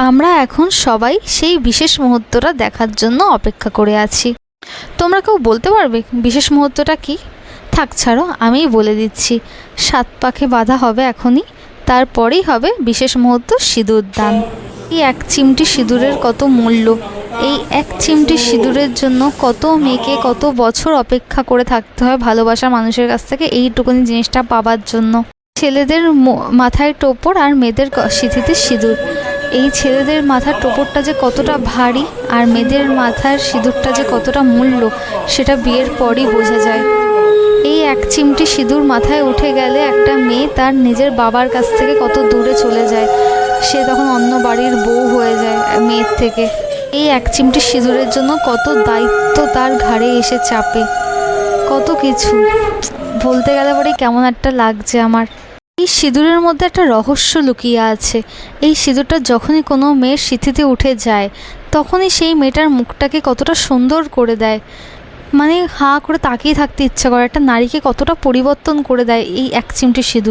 আমরা এখন সবাই সেই বিশেষ মুহূর্তটা দেখার জন্য অপেক্ষা করে আছি। তোমরা কেউ বলতে পারবে বিশেষ মুহূর্তটা কি? থাক ছাড়ো, আমিই বলে দিচ্ছি। 7 পাকে বাঁধা হবে এখনই, তারপরেই হবে বিশেষ মুহূর্ত সিঁদুর দান। এই এক চিমটি সিঁদুরের কত মূল্য! এই এক চিমটি সিঁদুরের জন্য কত মেয়েকে কত বছর অপেক্ষা করে থাকতে হয় ভালোবাসার মানুষের কাছ থেকে এইটুকুনি জিনিসটা পাবার জন্য। ছেলেদের মাথায় টোপর আর মেয়েদের সিঁথিতে সিঁদুর। এই ছেলেদের মাথার টোপরটা যে কতটা ভারী আর মেয়েদের মাথার সিঁদুরটা যে কতটা মূল্য, সেটা বিয়ের পরই বোঝা যায়। এই এক চিমটি সিঁদুর মাথায় উঠে গেলে একটা মেয়ে তার নিজের বাবার কাছ থেকে কত দূরে চলে যায়, সে তখন অন্য বাড়ির বউ হয়ে যায় মেয়ের থেকে। এই এক চিমটি সিঁদুরের জন্য কত দায়িত্ব তার ঘাড়ে এসে চাপে, কত কিছু বলতে গেলে পরেই কেমন একটা লাগছে আমার। এই সিঁদুরের মধ্যে একটা রহস্য লুকিয়ে আছে। এই সিঁদুরটা যখনই কোনো মেয়ের সিঁথিতে উঠে যায়, তখনই সেই মেয়েটার মুখটাকে কতটা সুন্দর করে দেয়, মানে হাঁ করে তাকিয়ে থাকতে ইচ্ছা করে। একটা নারীকে কতটা পরিবর্তন করে দেয় এই এক চিমটি সিঁদুর।